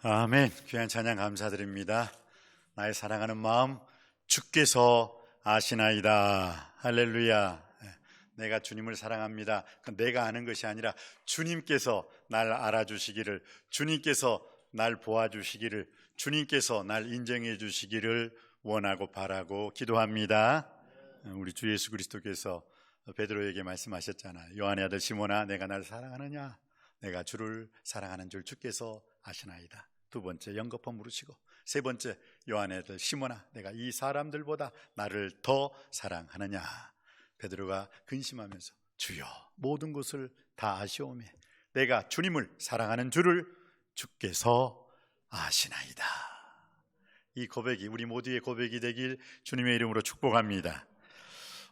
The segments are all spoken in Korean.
아멘. 귀한 찬양 감사드립니다. 나의 사랑하는 마음 주께서 아시나이다. 할렐루야. 내가 주님을 사랑합니다. 내가 아는 것이 아니라 주님께서 날 알아주시기를, 주님께서 날 보아주시기를, 주님께서 날 인정해 주시기를 원하고 바라고 기도합니다. 우리 주 예수 그리스도께서 베드로에게 말씀하셨잖아요. 요한의 아들 시몬아, 내가 날 사랑하느냐? 내가 주를 사랑하는 줄 주께서 아시나이다. 두 번째, 연거푸 물으시고, 세 번째, 요한의 아들 시몬아, 내가 이 사람들보다 나를 더 사랑하느냐? 베드로가 근심하면서 주여, 모든 것을 다 아시오매 내가 주님을 사랑하는 줄을 주께서 아시나이다. 이 고백이 우리 모두의 고백이 되길 주님의 이름으로 축복합니다.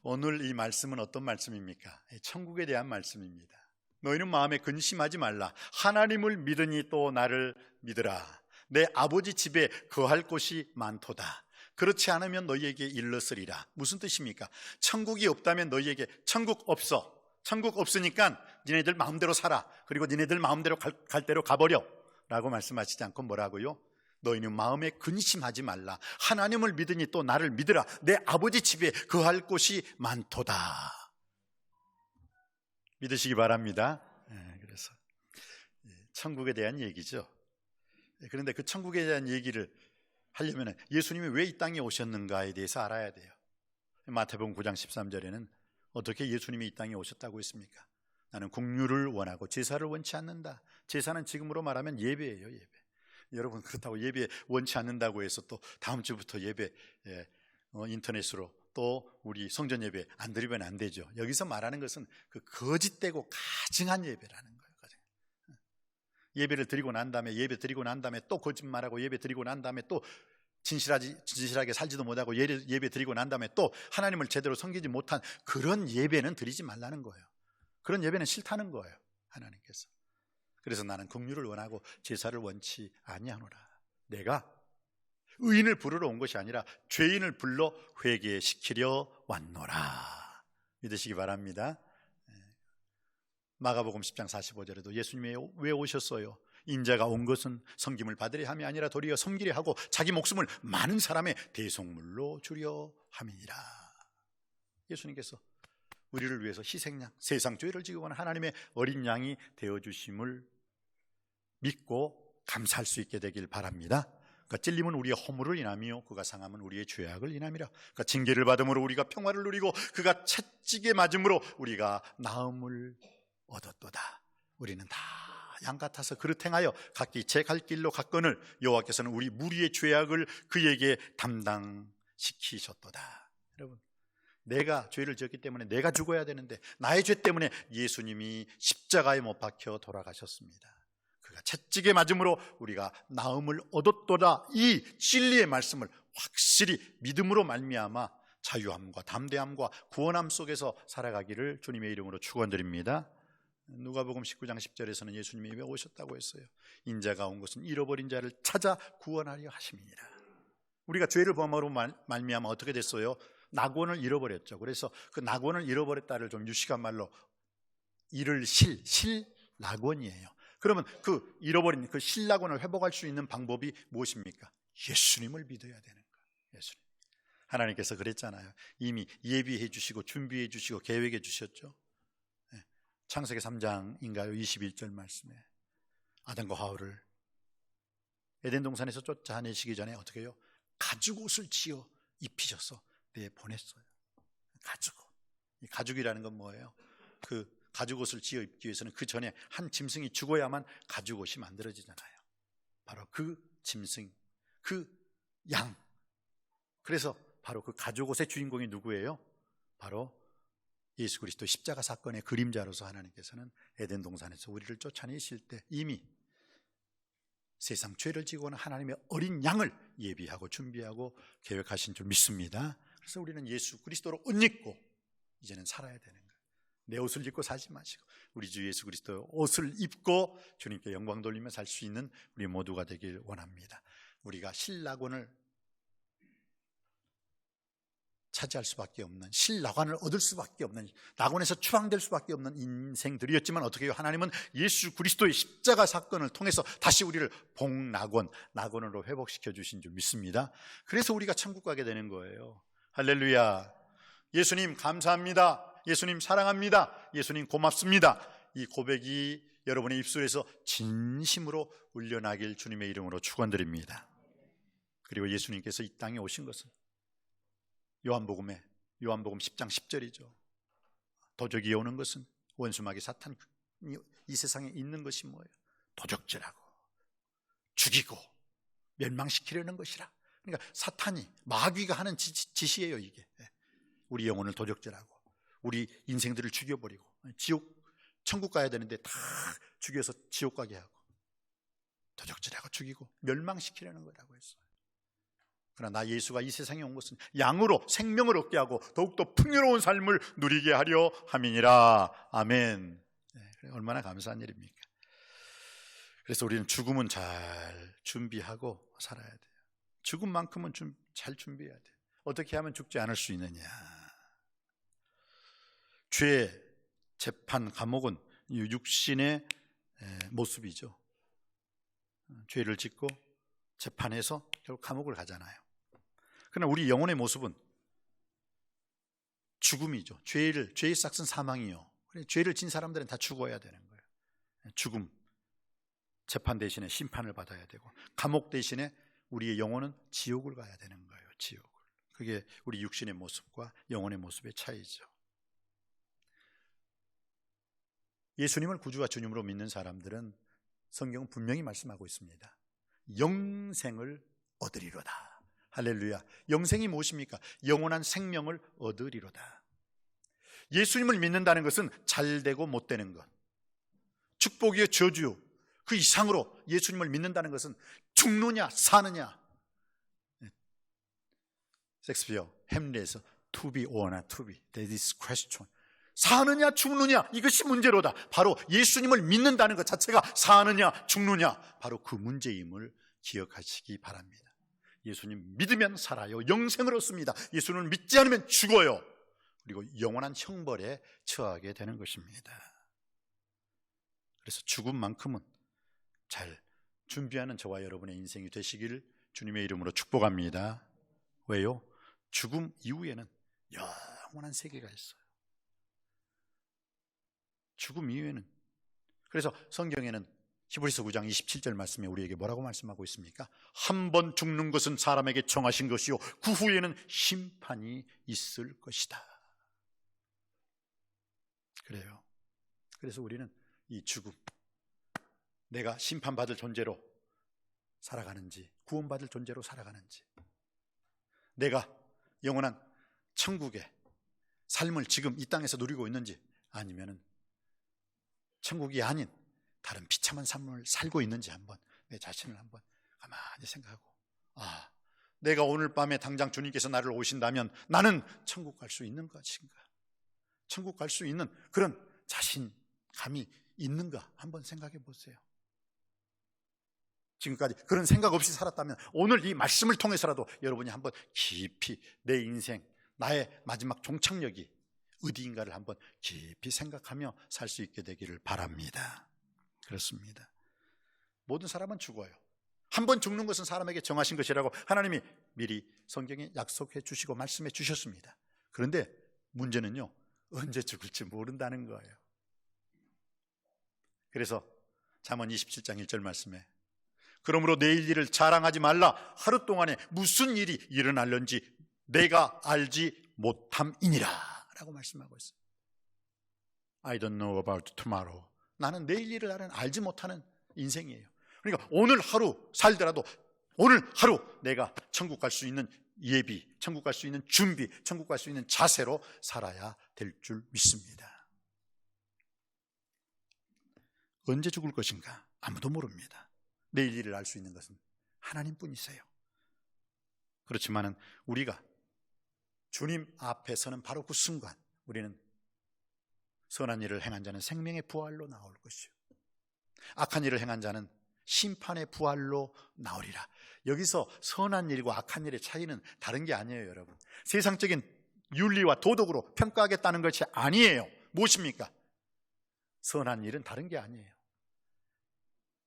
오늘 이 말씀은 어떤 말씀입니까? 천국에 대한 말씀입니다. 너희는 마음에 근심하지 말라. 하나님을 믿으니 또 나를 믿으라. 내 아버지 집에 거할 곳이 많도다. 그렇지 않으면 너희에게 일렀으리라. 무슨 뜻입니까? 천국이 없다면 너희에게 천국 없어. 천국 없으니까 니네들 마음대로 살아. 그리고 니네들 마음대로 갈 대로 가버려 라고 말씀하시지 않고 뭐라고요? 너희는 마음에 근심하지 말라. 하나님을 믿으니 또 나를 믿으라. 내 아버지 집에 거할 곳이 많도다. 믿으시기 바랍니다. 그래서 천국에 대한 얘기죠. 그런데 그 천국에 대한 얘기를 하려면 예수님이 왜 이 땅에 오셨는가에 대해서 알아야 돼요. 마태복음 9장 13절에는 어떻게 예수님이 이 땅에 오셨다고 했습니까? 나는 국류를 원하고 제사를 원치 않는다. 제사는 지금으로 말하면 예배예요, 예배. 여러분, 그렇다고 예배 원치 않는다고 해서 또 다음 주부터 예배 인터넷으로 또 우리 성전 예배 안 드리면 안 되죠. 여기서 말하는 것은 그 거짓되고 가증한 예배라는 거예요. 예배를 드리고 난 다음에, 예배 드리고 난 다음에 또 거짓말하고, 예배 드리고 난 다음에 또 진실하게 살지도 못하고, 예배 드리고 난 다음에 또 하나님을 제대로 섬기지 못한 그런 예배는 드리지 말라는 거예요. 그런 예배는 싫다는 거예요, 하나님께서. 그래서 나는 긍휼을 원하고 제사를 원치 아니하노라. 내가 의인을 부르러 온 것이 아니라 죄인을 불러 회개시키려 왔노라. 믿으시기 바랍니다. 마가복음 10장 45절에도 예수님이 왜 오셨어요? 인자가 온 것은 섬김을 받으려 함이 아니라 도리어 섬기려 하고 자기 목숨을 많은 사람의 대속물로 주려 함이니라. 예수님께서 우리를 위해서 희생양, 세상 죄를 지고 간 하나님의 어린 양이 되어주심을 믿고 감사할 수 있게 되길 바랍니다. 그가 찔림은 우리의 허물을 인하며 그가 상함은 우리의 죄악을 인함이라. 그가 징계를 받음으로 우리가 평화를 누리고 그가 채찍에 맞음으로 우리가 나음을 얻었도다. 우리는 다 양 같아서 그릇 행하여 각기 제 갈 길로 갔거늘 여호와께서는 우리 무리의 죄악을 그에게 담당시키셨도다. 여러분, 내가 죄를 지었기 때문에 내가 죽어야 되는데 나의 죄 때문에 예수님이 십자가에 못 박혀 돌아가셨습니다. 그가 채찍에 맞음으로 우리가 나음을 얻었도다. 이 진리의 말씀을 확실히 믿음으로 말미암아 자유함과 담대함과 구원함 속에서 살아가기를 주님의 이름으로 축원드립니다. 누가복음 19장 10절에서는 예수님이 왜 오셨다고 했어요? 인자가 온 것은 잃어버린 자를 찾아 구원하려 하심이니라. 우리가 죄를 범함으로 말미암아 어떻게 됐어요? 낙원을 잃어버렸죠. 그래서 그 낙원을 잃어버렸다를 좀 유식한 말로 잃을 실낙원이에요. 그러면 그 잃어버린 그 실낙원을 회복할 수 있는 방법이 무엇입니까? 예수님을 믿어야 되는 거예요. 예수님. 하나님께서 그랬잖아요. 이미 예비해 주시고 준비해 주시고 계획해 주셨죠. 창세기 3장인가요? 21절 말씀에 아담과 하와를 에덴 동산에서 쫓아내시기 전에 어떻게 해요? 가죽옷을 지어 입히셔서 내보냈어요. 가죽옷. 이 가죽이라는 건 뭐예요? 그 가죽옷을 지어 입기 위해서는 그 전에 한 짐승이 죽어야만 가죽옷이 만들어지잖아요. 바로 그 짐승, 그 양. 그래서 바로 그 가죽옷의 주인공이 누구예요? 바로 예수 그리스도 십자가 사건의 그림자로서 하나님께서는 에덴 동산에서 우리를 쫓아내실 때 이미 세상 죄를 지고 오는 하나님의 어린 양을 예비하고 준비하고 계획하신 줄 믿습니다. 그래서 우리는 예수 그리스도로 옷 입고 이제는 살아야 되는 거예요. 내 옷을 입고 사지 마시고 우리 주 예수 그리스도의 옷을 입고 주님께 영광 돌리며 살 수 있는 우리 모두가 되길 원합니다. 우리가 실낙원을 차지할 수밖에 없는, 실낙원을 얻을 수밖에 없는, 낙원에서 추방될 수밖에 없는 인생들이었지만 어떻게 해요? 하나님은 예수 그리스도의 십자가 사건을 통해서 다시 우리를 복낙원, 낙원으로 회복시켜 주신 줄 믿습니다. 그래서 우리가 천국 가게 되는 거예요. 할렐루야. 예수님 감사합니다. 예수님 사랑합니다. 예수님 고맙습니다. 이 고백이 여러분의 입술에서 진심으로 울려나길 주님의 이름으로 축원드립니다. 그리고 예수님께서 이 땅에 오신 것은 요한복음 10장 10절이죠. 도적이 오는 것은, 원수마귀 사탄이 이 세상에 있는 것이 뭐예요? 도적질하고 죽이고 멸망시키려는 것이라. 그러니까 사탄이, 마귀가 하는 짓이에요. 이게 우리 영혼을 도적질하고 우리 인생들을 죽여버리고 천국 가야 되는데 다 죽여서 지옥 가게 하고 도적질하고 죽이고 멸망시키려는 거라고 했어요. 그러나 예수가 이 세상에 온 것은 양으로 생명을 얻게 하고 더욱더 풍요로운 삶을 누리게 하려 함이니라. 아멘. 얼마나 감사한 일입니까? 그래서 우리는 죽음은 잘 준비하고 살아야 돼요. 죽음만큼은 잘 준비해야 돼요. 어떻게 하면 죽지 않을 수 있느냐? 죄의 재판 감옥은 육신의 모습이죠. 죄를 짓고 재판해서 결국 감옥을 가잖아요. 그러나 우리 영혼의 모습은 죽음이죠. 죄의 싹은 사망이요. 죄를 진 사람들은 다 죽어야 되는 거예요. 죽음, 재판 대신에 심판을 받아야 되고, 감옥 대신에 우리의 영혼은 지옥을 가야 되는 거예요. 지옥을. 그게 우리 육신의 모습과 영혼의 모습의 차이죠. 예수님을 구주와 주님으로 믿는 사람들은 성경은 분명히 말씀하고 있습니다. 영생을 얻으리로다. 할렐루야. 영생이 무엇입니까? 영원한 생명을 얻으리로다. 예수님을 믿는다는 것은 잘 되고 못 되는 것, 축복이요 저주요, 그 이상으로 예수님을 믿는다는 것은 죽느냐 사느냐. 섹스피어 햄릿에서 to be or not to be, that is question. 사느냐 죽느냐, 이것이 문제로다. 바로 예수님을 믿는다는 것 자체가 사느냐 죽느냐, 바로 그 문제임을 기억하시기 바랍니다. 예수님 믿으면 살아요. 영생을 얻습니다. 예수님을 믿지 않으면 죽어요. 그리고 영원한 형벌에 처하게 되는 것입니다. 그래서 죽음만큼은 잘 준비하는 저와 여러분의 인생이 되시기를 주님의 이름으로 축복합니다. 왜요? 죽음 이후에는 영원한 세계가 있어요. 죽음 이후에는. 그래서 성경에는 히브리서 9장 27절 말씀에 우리에게 뭐라고 말씀하고 있습니까? 한 번 죽는 것은 사람에게 정하신 것이요 그 후에는 심판이 있을 것이다. 그래요. 그래서 우리는 이 죽음, 내가 심판받을 존재로 살아가는지 구원받을 존재로 살아가는지, 내가 영원한 천국의 삶을 지금 이 땅에서 누리고 있는지, 아니면은 천국이 아닌 다른 비참한 삶을 살고 있는지 한번 내 자신을 한번 가만히 생각하고, 내가 오늘 밤에 당장 주님께서 나를 오신다면 나는 천국 갈 수 있는 것인가? 천국 갈 수 있는 그런 자신감이 있는가? 한번 생각해 보세요. 지금까지 그런 생각 없이 살았다면 오늘 이 말씀을 통해서라도 여러분이 한번 깊이 내 인생, 나의 마지막 종착역이 어디인가를 한번 깊이 생각하며 살 수 있게 되기를 바랍니다. 그렇습니다. 모든 사람은 죽어요. 한 번 죽는 것은 사람에게 정하신 것이라고 하나님이 미리 성경에 약속해 주시고 말씀해 주셨습니다. 그런데 문제는요, 언제 죽을지 모른다는 거예요. 그래서 잠언 27장 1절 말씀에 그러므로 내일 일을 자랑하지 말라. 하루 동안에 무슨 일이 일어날는지 내가 알지 못함이니라 라고 말씀하고 있어요. I don't know about tomorrow. 나는 내일 일을 알지 못하는 인생이에요. 그러니까 오늘 하루 살더라도 오늘 하루 내가 천국 갈 수 있는 예비, 천국 갈 수 있는 준비, 천국 갈 수 있는 자세로 살아야 될 줄 믿습니다. 언제 죽을 것인가 아무도 모릅니다. 내일 일을 알 수 있는 것은 하나님뿐이세요. 그렇지만은 우리가 주님 앞에 서는 바로 그 순간 우리는 선한 일을 행한 자는 생명의 부활로 나올 것이요 악한 일을 행한 자는 심판의 부활로 나오리라. 여기서 선한 일과 악한 일의 차이는 다른 게 아니에요, 여러분. 세상적인 윤리와 도덕으로 평가하겠다는 것이 아니에요. 무엇입니까? 선한 일은 다른 게 아니에요.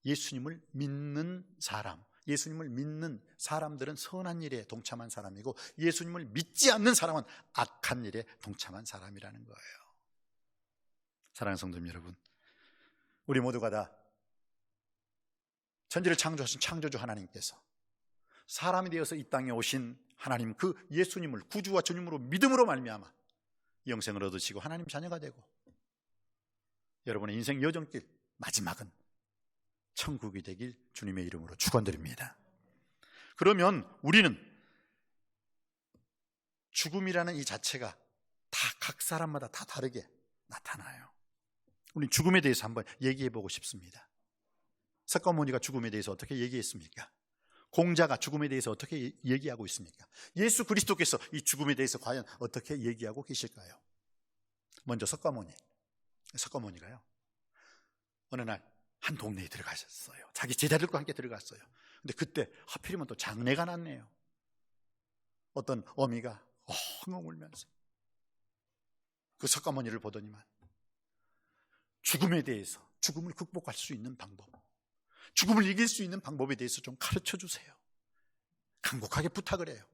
예수님을 믿는 사람, 예수님을 믿는 사람들은 선한 일에 동참한 사람이고, 예수님을 믿지 않는 사람은 악한 일에 동참한 사람이라는 거예요. 사랑하는 성도님 여러분, 우리 모두가 다 천지를 창조하신 창조주 하나님께서 사람이 되어서 이 땅에 오신 하나님, 그 예수님을 구주와 주님으로 믿음으로 말미암아 영생을 얻으시고 하나님 자녀가 되고, 여러분의 인생 여정길 마지막은 천국이 되길 주님의 이름으로 축원드립니다. 그러면 우리는 죽음이라는 이 자체가 다 각 사람마다 다 다르게 나타나요. 우리 죽음에 대해서 한번 얘기해 보고 싶습니다. 석가모니가 죽음에 대해서 어떻게 얘기했습니까? 공자가 죽음에 대해서 어떻게 얘기하고 있습니까? 예수 그리스도께서 이 죽음에 대해서 과연 어떻게 얘기하고 계실까요? 먼저 석가모니가요, 어느 날 한 동네에 들어가셨어요. 자기 제자들과 함께 들어갔어요. 근데 그때 하필이면 또 장례가 났네요. 어떤 어미가 엉엉 울면서 그 석가모니를 보더니만 죽음에 대해서, 죽음을 극복할 수 있는 방법, 죽음을 이길 수 있는 방법에 대해서 좀 가르쳐 주세요. 간곡하게 부탁을 해요.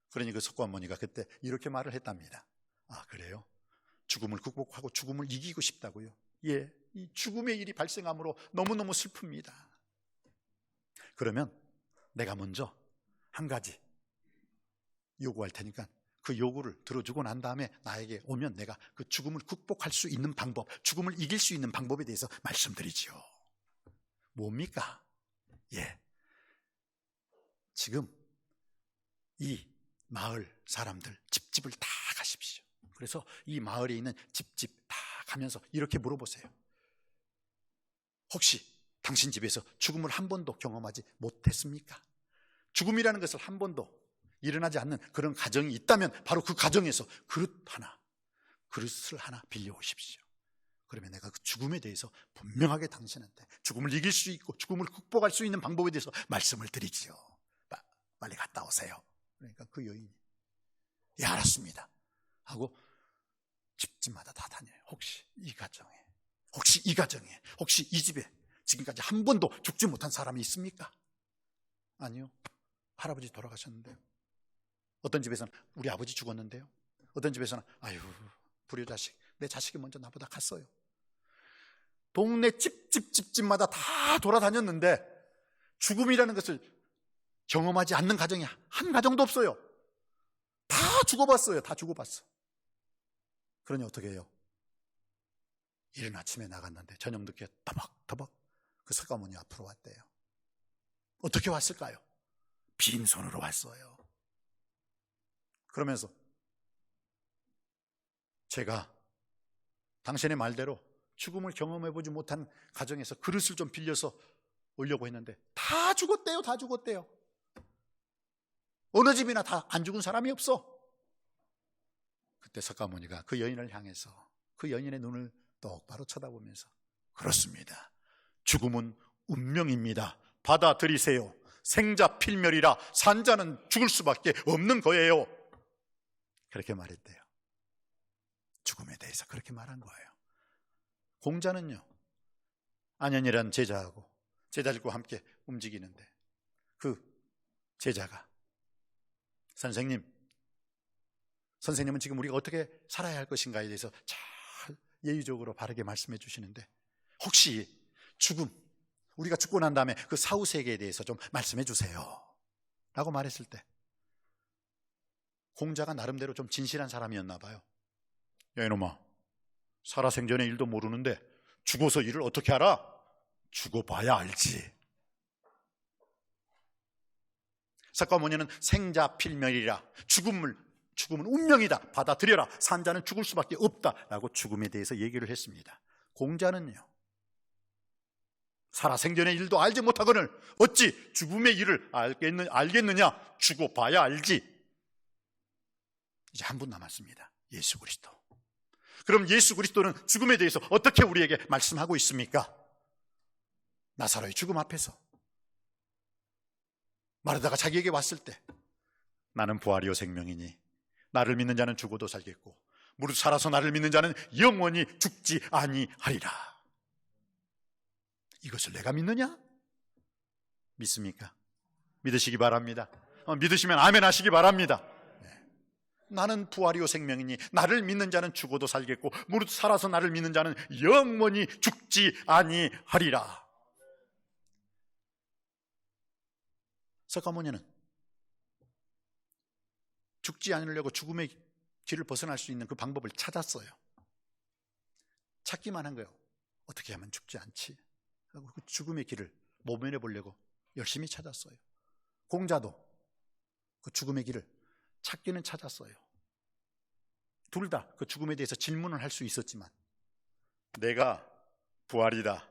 그러니 그 석가모니가 그때 이렇게 말을 했답니다. 아, 그래요? 죽음을 극복하고 죽음을 이기고 싶다고요? 예, 이 죽음의 일이 발생함으로 너무너무 슬픕니다. 그러면 내가 먼저 한 가지 요구할 테니까 그 요구를 들어주고 난 다음에 나에게 오면 내가 그 죽음을 극복할 수 있는 방법, 죽음을 이길 수 있는 방법에 대해서 말씀드리지요. 뭡니까? 예, 지금 이 마을 사람들 집집을 다 가십시오. 그래서 이 마을에 있는 집집 다 가면서 이렇게 물어보세요. 혹시 당신 집에서 죽음을 한 번도 경험하지 못했습니까? 죽음이라는 것을 한 번도 일어나지 않는 그런 가정이 있다면 바로 그 가정에서 그릇을 하나 빌려오십시오. 그러면 내가 그 죽음에 대해서 분명하게 당신한테 죽음을 이길 수 있고 죽음을 극복할 수 있는 방법에 대해서 말씀을 드리지요. 빨리 갔다 오세요. 그러니까 그 여인이 예, 알았습니다 하고 집집마다 다 다녀요. 혹시 이 가정에, 혹시 이 집에 지금까지 한 번도 죽지 못한 사람이 있습니까? 아니요, 할아버지 돌아가셨는데요. 어떤 집에서는 우리 아버지 죽었는데요. 어떤 집에서는 아유 불효자식, 내 자식이 먼저 나보다 갔어요. 동네 집집마다 다 돌아다녔는데 죽음이라는 것을 경험하지 않는 가정이 한 가정도 없어요. 다 죽어봤어요. 다 죽어봤어. 그러니 어떻게 해요? 이른 아침에 나갔는데 저녁 늦게 터벅터벅 그 석가모니 앞으로 왔대요. 어떻게 왔을까요? 빈손으로 왔어요. 그러면서 제가 당신의 말대로 죽음을 경험해보지 못한 가정에서 그릇을 좀 빌려서 오려고 했는데 다 죽었대요. 다 죽었대요. 어느 집이나 다 안 죽은 사람이 없어. 그때 석가모니가 그 여인을 향해서 그 여인의 눈을 똑바로 쳐다보면서 그렇습니다. 죽음은 운명입니다. 받아들이세요. 생자 필멸이라 산자는 죽을 수밖에 없는 거예요. 그렇게 말했대요. 죽음에 대해서 그렇게 말한 거예요. 공자는요, 안현이라는 제자들과 함께 움직이는데 그 제자가 선생님은 지금 우리가 어떻게 살아야 할 것인가에 대해서 잘 예의적으로 바르게 말씀해 주시는데 혹시 죽음, 우리가 죽고 난 다음에 그 사후세계에 대해서 좀 말씀해 주세요 라고 말했을 때 공자가 나름대로 좀 진실한 사람이었나 봐요. 야 이놈아, 살아생전의 일도 모르는데 죽어서 일을 어떻게 알아? 죽어봐야 알지. 석가모니는 생자필멸이라 죽음은 운명이다, 받아들여라, 산자는 죽을 수밖에 없다라고 죽음에 대해서 얘기를 했습니다. 공자는요, 살아생전의 일도 알지 못하거늘 어찌 죽음의 일을 알겠느냐? 죽어봐야 알지. 이제 한 분 남았습니다. 예수 그리스도. 그럼 예수 그리스도는 죽음에 대해서 어떻게 우리에게 말씀하고 있습니까? 나사로의 죽음 앞에서 마르다가 자기에게 왔을 때 나는 부활이요 생명이니 나를 믿는 자는 죽어도 살겠고 무릇 살아서 나를 믿는 자는 영원히 죽지 아니하리라. 이것을 내가 믿느냐? 믿습니까? 믿으시기 바랍니다. 믿으시면 아멘 하시기 바랍니다. 나는 부활이요 생명이니 나를 믿는 자는 죽어도 살겠고 무릇 살아서 나를 믿는 자는 영원히 죽지 아니하리라. 석가모니는 죽지 않으려고 죽음의 길을 벗어날 수 있는 그 방법을 찾았어요. 찾기만 한 거예요. 어떻게 하면 죽지 않지? 하고 그 죽음의 길을 모면해 보려고 열심히 찾았어요. 공자도 그 죽음의 길을 찾기는 찾았어요. 둘 다 그 죽음에 대해서 질문을 할 수 있었지만 내가 부활이다,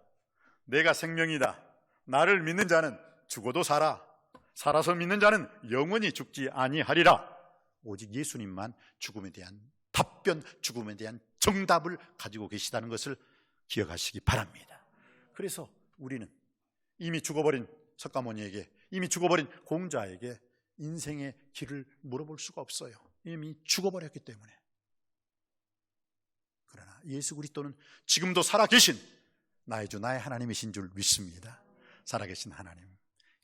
내가 생명이다, 나를 믿는 자는 죽어도 살아서 믿는 자는 영원히 죽지 아니하리라. 오직 예수님만 죽음에 대한 답변, 죽음에 대한 정답을 가지고 계시다는 것을 기억하시기 바랍니다. 그래서 우리는 이미 죽어버린 석가모니에게, 이미 죽어버린 공자에게 인생의 길을 물어볼 수가 없어요. 이미 죽어버렸기 때문에. 그러나 예수 그리스도는 지금도 살아계신 나의 주, 나의 하나님이신 줄 믿습니다. 살아계신 하나님,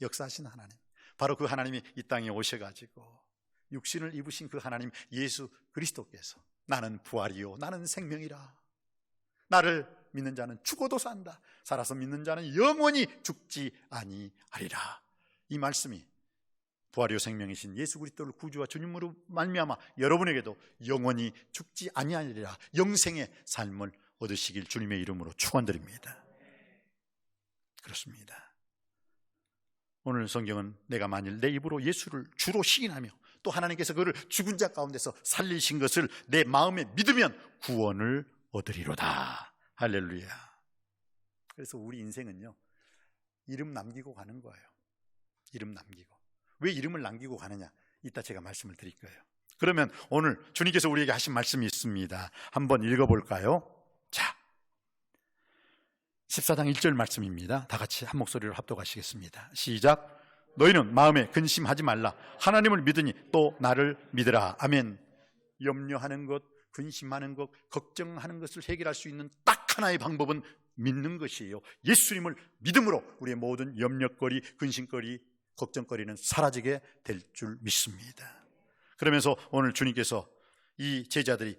역사하신 하나님, 바로 그 하나님이 이 땅에 오셔가지고 육신을 입으신 그 하나님 예수 그리스도께서 나는 부활이요 나는 생명이라, 나를 믿는 자는 죽어도 산다, 살아서 믿는 자는 영원히 죽지 아니하리라. 이 말씀이 부활이요 생명이신 예수 그리스도를 구주와 주님으로 말미암아 여러분에게도 영원히 죽지 아니하리라 영생의 삶을 얻으시길 주님의 이름으로 축원드립니다. 그렇습니다. 오늘 성경은 내가 만일 내 입으로 예수를 주로 시인하며 또 하나님께서 그를 죽은 자 가운데서 살리신 것을 내 마음에 믿으면 구원을 얻으리로다. 할렐루야. 그래서 우리 인생은요, 이름 남기고 가는 거예요. 이름 남기고. 왜 이름을 남기고 가느냐? 이따 제가 말씀을 드릴 거예요. 그러면 오늘 주님께서 우리에게 하신 말씀이 있습니다. 한번 읽어볼까요? 자, 14장 1절 말씀입니다. 다 같이 한 목소리로 합독하시겠습니다. 시작. 너희는 마음에 근심하지 말라. 하나님을 믿으니 또 나를 믿으라. 아멘. 염려하는 것, 근심하는 것, 걱정하는 것을 해결할 수 있는 딱 하나의 방법은 믿는 것이에요. 예수님을 믿음으로 우리의 모든 염려거리, 근심거리, 걱정거리는 사라지게 될 줄 믿습니다. 그러면서 오늘 주님께서 이 제자들이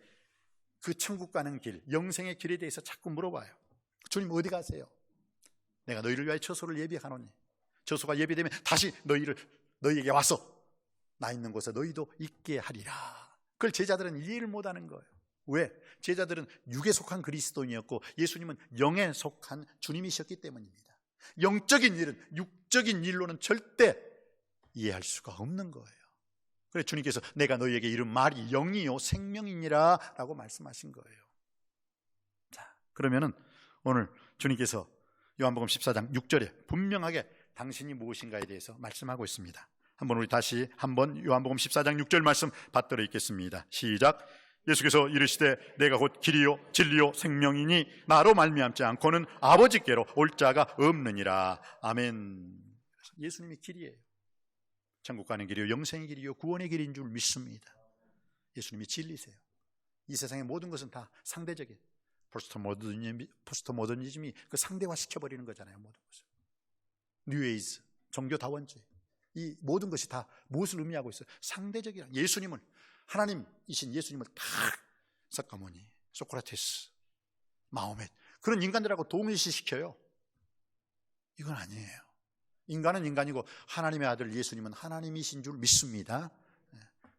그 천국 가는 길, 영생의 길에 대해서 자꾸 물어봐요. 주님 어디 가세요? 내가 너희를 위하여 처소를 예비하노니 처소가 예비되면 다시 너희에게 와서 나 있는 곳에 너희도 있게 하리라. 그걸 제자들은 이해를 못하는 거예요. 왜? 제자들은 육에 속한 그리스도인이었고 예수님은 영에 속한 주님이셨기 때문입니다. 영적인 일은 육적인 일로는 절대 이해할 수가 없는 거예요. 그래서 주님께서 내가 너희에게 이른 말이 영이요 생명이니라 라고 말씀하신 거예요. 자, 그러면은 오늘 주님께서 요한복음 14장 6절에 분명하게 당신이 무엇인가에 대해서 말씀하고 있습니다. 한번 우리 다시 한번 요한복음 14장 6절 말씀 받들어 읽겠습니다. 시작. 예수께서 이르시되 내가 곧 길이요 진리요 생명이니 나로 말미암지 않고는 아버지께로 올 자가 없느니라. 아멘. 예수님이 길이에요. 천국 가는 길이요 영생의 길이요 구원의 길인 줄 믿습니다. 예수님이 진리세요. 이 세상의 모든 것은 다 상대적이에요. 포스트모더니즘이 그 상대화 시켜버리는 거잖아요. 모든 것을. 뉴에이즈, 종교다원주의, 이 모든 것이 다 무엇을 의미하고 있어요? 상대적이라. 예수님을, 하나님이신 예수님을 다 석가모니, 소크라테스, 마호멧 그런 인간들하고 동일시시켜요. 이건 아니에요. 인간은 인간이고 하나님의 아들 예수님은 하나님이신 줄 믿습니다.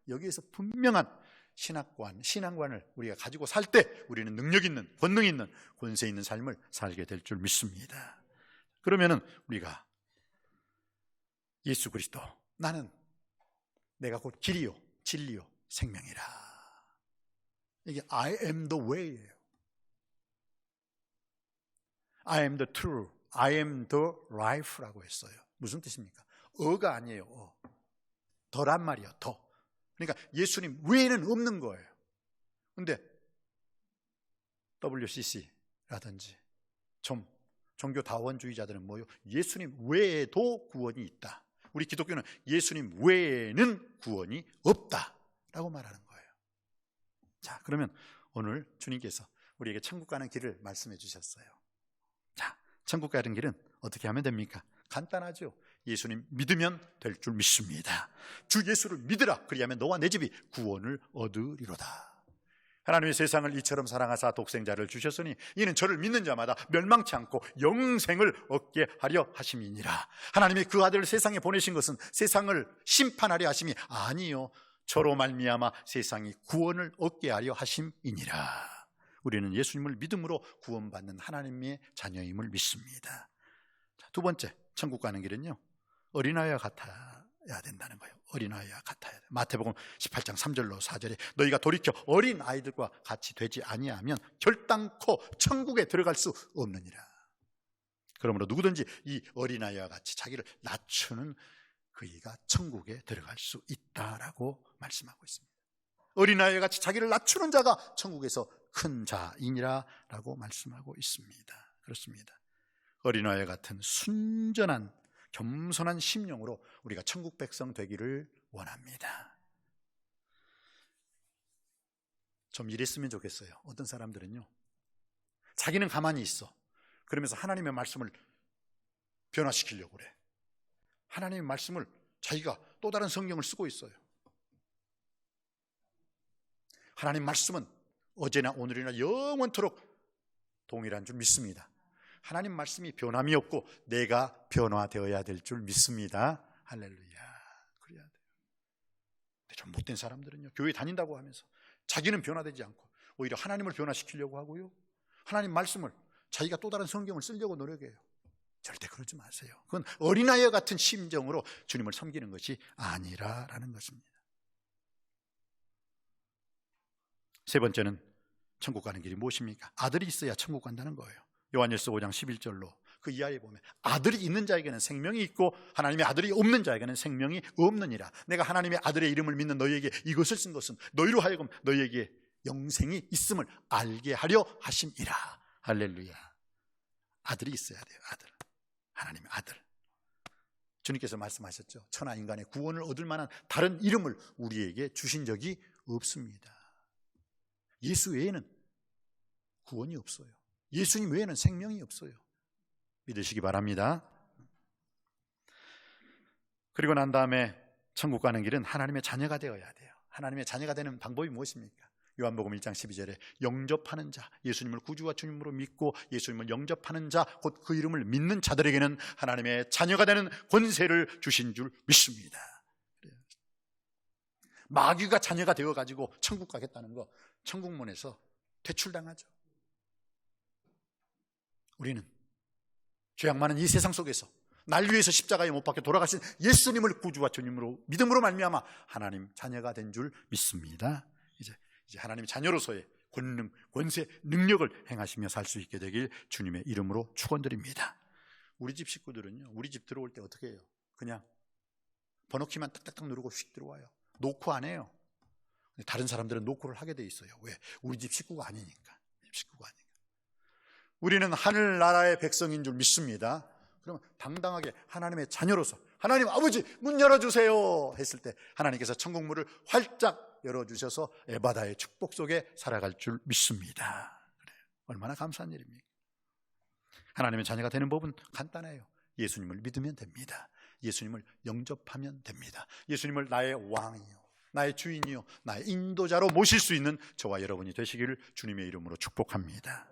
여기에서 분명한 신앙관을 우리가 가지고 살 때 우리는 능력 있는, 권능 있는, 권세 있는 삶을 살게 될 줄 믿습니다. 그러면은 우리가 예수 그리스도, 나는 내가 곧 길이요 진리요 생명이라. 이게 I am the way예요. I am the truth, I am the life라고 했어요. 무슨 뜻입니까? 어가 아니에요. 더란 말이에요. 더. 그러니까 예수님 외에는 없는 거예요. 그런데 WCC라든지 좀 종교다원주의자들은 뭐요? 예수님 외에도 구원이 있다. 우리 기독교는 예수님 외에는 구원이 없다라고 말하는 거예요. 자, 그러면 오늘 주님께서 우리에게 천국 가는 길을 말씀해 주셨어요. 자, 천국 가는 길은 어떻게 하면 됩니까? 간단하죠. 예수님 믿으면 될 줄 믿습니다. 주 예수를 믿으라. 그리하면 너와 내 집이 구원을 얻으리로다. 하나님의 세상을 이처럼 사랑하사 독생자를 주셨으니 이는 저를 믿는 자마다 멸망치 않고 영생을 얻게 하려 하심이니라. 하나님이 그 아들을 세상에 보내신 것은 세상을 심판하려 하심이 아니요, 저로 말미암아 세상이 구원을 얻게 하려 하심이니라. 우리는 예수님을 믿음으로 구원받는 하나님의 자녀임을 믿습니다. 두 번째, 천국 가는 길은요, 어린아이와 같아야 된다는 거예요. 어린아이와 같아야 돼. 마태복음 18장 3절로 4절에 너희가 돌이켜 어린아이들과 같이 되지 아니하면 결단코 천국에 들어갈 수 없느니라. 그러므로 누구든지 이 어린아이와 같이 자기를 낮추는 그이가 천국에 들어갈 수 있다라고 말씀하고 있습니다. 어린아이와 같이 자기를 낮추는 자가 천국에서 큰 자이니라 라고 말씀하고 있습니다. 그렇습니다. 어린아이 같은 순전한 겸손한 심령으로 우리가 천국 백성 되기를 원합니다. 좀 이랬으면 좋겠어요. 어떤 사람들은요, 자기는 가만히 있어. 그러면서 하나님의 말씀을 변화시키려고 그래. 하나님의 말씀을 자기가 또 다른 성경을 쓰고 있어요. 하나님 말씀은 어제나 오늘이나 영원토록 동일한 줄 믿습니다. 하나님 말씀이 변함이 없고 내가 변화되어야 될 줄 믿습니다. 할렐루야. 그래야 돼요. 근데 좀 못된 사람들은요, 교회 다닌다고 하면서 자기는 변화되지 않고 오히려 하나님을 변화시키려고 하고요, 하나님 말씀을 자기가 또 다른 성경을 쓰려고 노력해요. 절대 그러지 마세요. 그건 어린아이와 같은 심정으로 주님을 섬기는 것이 아니라라는 것입니다. 세 번째는 천국 가는 길이 무엇입니까? 아들이 있어야 천국 간다는 거예요. 요한일서 5장 11절로 그 이하에 보면 아들이 있는 자에게는 생명이 있고 하나님의 아들이 없는 자에게는 생명이 없느니라. 내가 하나님의 아들의 이름을 믿는 너희에게 이것을 쓴 것은 너희로 하여금 너희에게 영생이 있음을 알게 하려 하심이라. 할렐루야. 아들이 있어야 돼요. 아들. 하나님의 아들. 주님께서 말씀하셨죠. 천하 인간의 구원을 얻을 만한 다른 이름을 우리에게 주신 적이 없습니다. 예수 외에는 구원이 없어요. 예수님 외에는 생명이 없어요. 믿으시기 바랍니다. 그리고 난 다음에 천국 가는 길은 하나님의 자녀가 되어야 돼요. 하나님의 자녀가 되는 방법이 무엇입니까? 요한복음 1장 12절에 영접하는 자, 예수님을 구주와 주님으로 믿고 예수님을 영접하는 자, 곧 그 이름을 믿는 자들에게는 하나님의 자녀가 되는 권세를 주신 줄 믿습니다. 마귀가 자녀가 되어가지고 천국 가겠다는 거, 천국문에서 퇴출당하죠. 우리는 죄악 많은 이 세상 속에서 날 위해서 십자가에 못 박혀 돌아가신 예수님을 구주와 주님으로 믿음으로 말미암아 하나님 자녀가 된 줄 믿습니다. 이제 하나님 자녀로서의 권능, 권세, 능력을 행하시며 살 수 있게 되길 주님의 이름으로 축원드립니다. 우리 집 식구들은요, 우리 집 들어올 때 어떻게 해요? 그냥 번호키만 딱딱딱 누르고 휙 들어와요. 노크 안 해요. 다른 사람들은 노크를 하게 돼 있어요. 왜? 우리 집 식구가 아니니까. 우리는 하늘나라의 백성인 줄 믿습니다. 그러면 당당하게 하나님의 자녀로서 하나님 아버지 문 열어주세요 했을 때 하나님께서 천국 문을 활짝 열어주셔서 에바다의 축복 속에 살아갈 줄 믿습니다. 그래요. 얼마나 감사한 일입니까? 하나님의 자녀가 되는 법은 간단해요. 예수님을 믿으면 됩니다. 예수님을 영접하면 됩니다. 예수님을 나의 왕이요, 나의 주인이요, 나의 인도자로 모실 수 있는 저와 여러분이 되시기를 주님의 이름으로 축복합니다.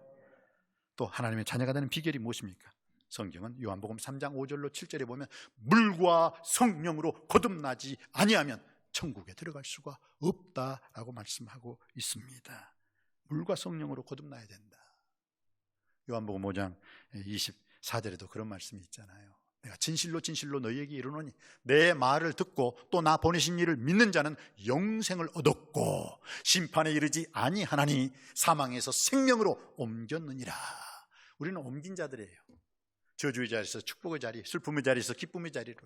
또 하나님의 자녀가 되는 비결이 무엇입니까? 성경은 요한복음 3장 5절로 7절에 보면 물과 성령으로 거듭나지 아니하면 천국에 들어갈 수가 없다라고 말씀하고 있습니다. 물과 성령으로 거듭나야 된다. 요한복음 5장 24절에도 그런 말씀이 있잖아요. 내가 진실로 진실로 너희에게 이르노니 내 말을 듣고 또 나 보내신 이를 믿는 자는 영생을 얻었고 심판에 이르지 아니하나니 사망에서 생명으로 옮겼느니라. 우리는 옮긴 자들이에요. 저주의 자리에서 축복의 자리, 슬픔의 자리에서 기쁨의 자리로,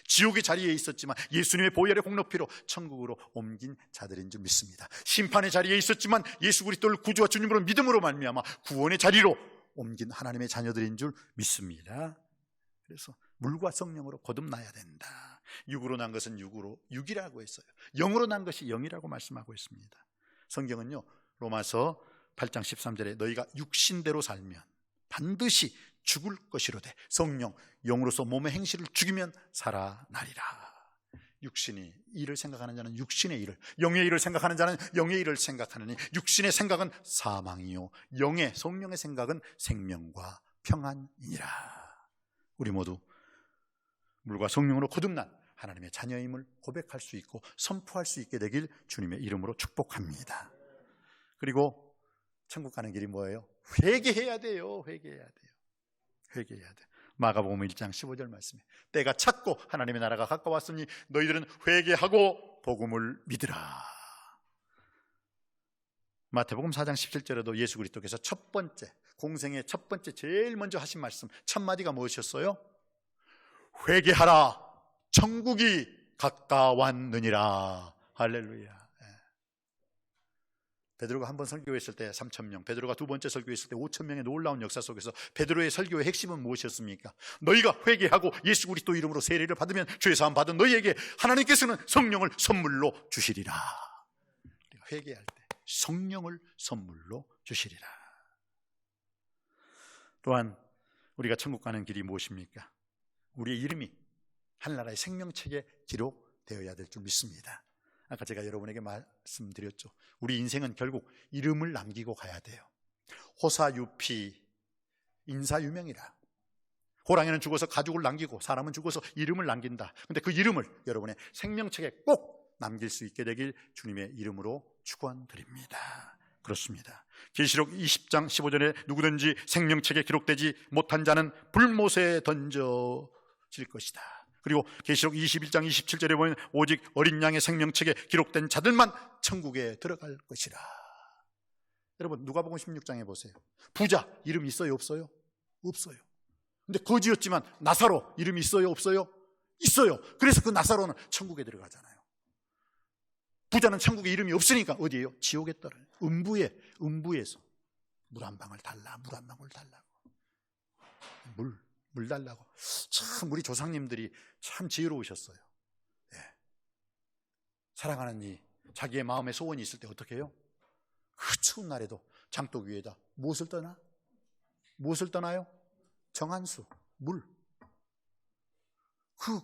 지옥의 자리에 있었지만 예수님의 보혈의 공로피로 천국으로 옮긴 자들인 줄 믿습니다. 심판의 자리에 있었지만 예수 그리스도를 구주와 주님으로 믿음으로 말미암아 구원의 자리로 옮긴 하나님의 자녀들인 줄 믿습니다. 그래서 물과 성령으로 거듭나야 된다. 육으로 난 것은 육이라고 했어요. 영으로 난 것이 영이라고 말씀하고 있습니다. 성경은요, 로마서 8장 13절에 너희가 육신대로 살면 반드시 죽을 것이로되 성령, 영으로서 몸의 행실을 죽이면 살아나리라. 육신이 일을 생각하는 자는 육신의 일을, 영의 일을 생각하는 자는 영의 일을 생각하느니 육신의 생각은 사망이요 영의, 성령의 생각은 생명과 평안이니라. 우리 모두 물과 성령으로 거듭난 하나님의 자녀임을 고백할 수 있고 선포할 수 있게 되길 주님의 이름으로 축복합니다. 그리고 천국 가는 길이 뭐예요? 회개해야 돼요. 회개해야 돼요. 회개해야 돼. 마가복음 1장 15절 말씀에 때가 찼고 하나님의 나라가 가까웠으니 너희들은 회개하고 복음을 믿으라. 마태복음 4장 17절에도 예수 그리스도께서 첫 번째, 공생의 첫 번째 제일 먼저 하신 말씀 첫 마디가 무엇이었어요? 회개하라, 천국이 가까웠느니라. 할렐루야. 베드로가 한 번 설교했을 때 3,000명, 베드로가 두 번째 설교했을 때 5,000명의 놀라운 역사 속에서 베드로의 설교의 핵심은 무엇이었습니까? 너희가 회개하고 예수 그리스도 이름으로 세례를 받으면 죄 사함 받은 너희에게 하나님께서는 성령을 선물로 주시리라. 회개할 때 성령을 선물로 주시리라. 또한 우리가 천국 가는 길이 무엇입니까? 우리의 이름이 하늘나라의 생명책에 기록되어야 될 줄 믿습니다. 아까 제가 여러분에게 말씀드렸죠. 우리 인생은 결국 이름을 남기고 가야 돼요. 호사유피, 인사유명이라. 호랑이는 죽어서 가죽을 남기고 사람은 죽어서 이름을 남긴다. 근데 그 이름을 여러분의 생명책에 꼭 남길 수 있게 되길 주님의 이름으로 축원드립니다. 그렇습니다. 계시록 20장 15절에 누구든지 생명책에 기록되지 못한 자는 불못에 던져질 것이다. 그리고 계시록 21장 27절에 보면 오직 어린 양의 생명책에 기록된 자들만 천국에 들어갈 것이라. 여러분 누가복음 16장에 보세요. 부자 이름 있어요 없어요? 없어요. 근데 거지였지만 나사로 이름 있어요 없어요? 있어요. 그래서 그 나사로는 천국에 들어가잖아요. 부자는 천국에 이름이 없으니까 어디에요? 지옥에 떨어요. 음부에서 물 한 방울 달라, 물 한 방울 달라고, 물 달라고. 참 우리 조상님들이 참 지혜로우셨어요. 예. 사랑하는 이 자기의 마음에 소원이 있을 때 어떻게 해요? 그 추운 날에도 장독 위에다 무엇을 떠나? 무엇을 떠나요? 정한수, 물. 그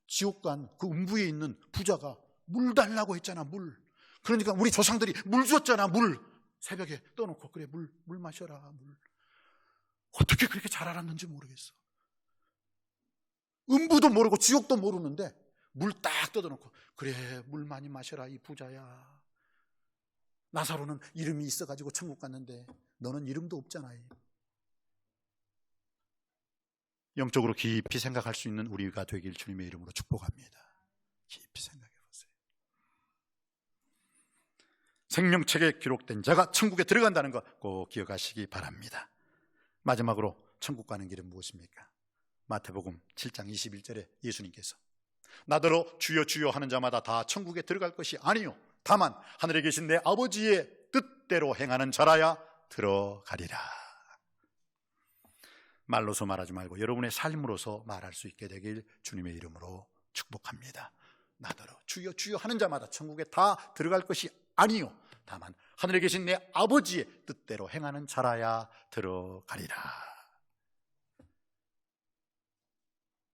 지옥간 그 음부에 있는 부자가 물 달라고 했잖아. 물. 그러니까 우리 조상들이 물 줬잖아. 물. 새벽에 떠놓고 그래 물 마셔라. 물. 어떻게 그렇게 잘 알았는지 모르겠어. 음부도 모르고 지옥도 모르는데 물 딱 떠놓고 그래 물 많이 마셔라 이 부자야. 나사로는 이름이 있어가지고 천국 갔는데 너는 이름도 없잖아. 영적으로 깊이 생각할 수 있는 우리가 되길 주님의 이름으로 축복합니다. 깊이 생각해 보세요. 생명책에 기록된 자가 천국에 들어간다는 것 꼭 기억하시기 바랍니다. 마지막으로 천국 가는 길은 무엇입니까? 마태복음 7장 21절에 예수님께서 나더러 주여 주여 하는 자마다 다 천국에 들어갈 것이 아니요 다만 하늘에 계신 내 아버지의 뜻대로 행하는 자라야 들어가리라. 말로서 말하지 말고 여러분의 삶으로서 말할 수 있게 되길 주님의 이름으로 축복합니다. 나더러 주여 주여 하는 자마다 천국에 다 들어갈 것이 아니요 다만 하늘에 계신 내 아버지의 뜻대로 행하는 자라야 들어가리라.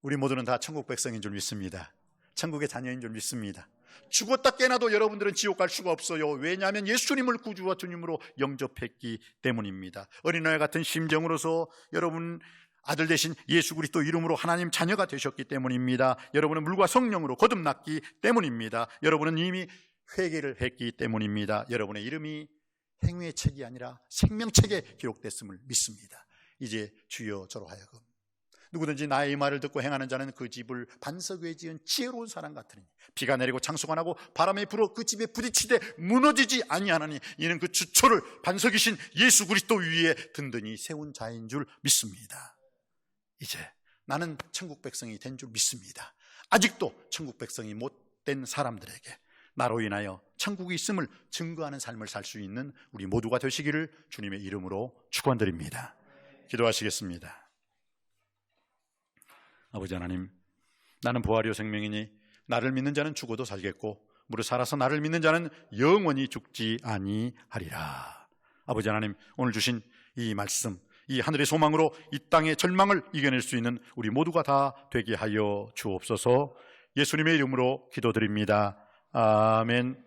우리 모두는 다 천국 백성인 줄 믿습니다. 천국의 자녀인 줄 믿습니다. 죽었다 깨나도 여러분들은 지옥 갈 수가 없어요. 왜냐하면 예수님을 구주와 주님으로 영접했기 때문입니다. 어린아이 같은 심정으로서 여러분 아들 되신 예수 그리스도 이름으로 하나님 자녀가 되셨기 때문입니다. 여러분은 물과 성령으로 거듭났기 때문입니다. 여러분은 이미 회개를 했기 때문입니다. 여러분의 이름이 행위의 책이 아니라 생명책에 기록됐음을 믿습니다. 이제 주여 저로 하여금 누구든지 나의 이 말을 듣고 행하는 자는 그 집을 반석 위에 지은 지혜로운 사람 같으니 비가 내리고 창수가 나고 바람이 불어 그 집에 부딪히되 무너지지 아니하나니 이는 그 주초를 반석이신 예수 그리스도 위에 든든히 세운 자인 줄 믿습니다. 이제 나는 천국 백성이 된 줄 믿습니다. 아직도 천국 백성이 못된 사람들에게 나로 인하여 천국이 있음을 증거하는 삶을 살 수 있는 우리 모두가 되시기를 주님의 이름으로 축원드립니다. 기도하시겠습니다. 아버지 하나님, 나는 부활이요 생명이니 나를 믿는 자는 죽어도 살겠고 무릇 살아서 나를 믿는 자는 영원히 죽지 아니하리라. 아버지 하나님, 오늘 주신 이 말씀, 이 하늘의 소망으로 이 땅의 절망을 이겨낼 수 있는 우리 모두가 다 되게 하여 주옵소서. 예수님의 이름으로 기도드립니다. 아멘.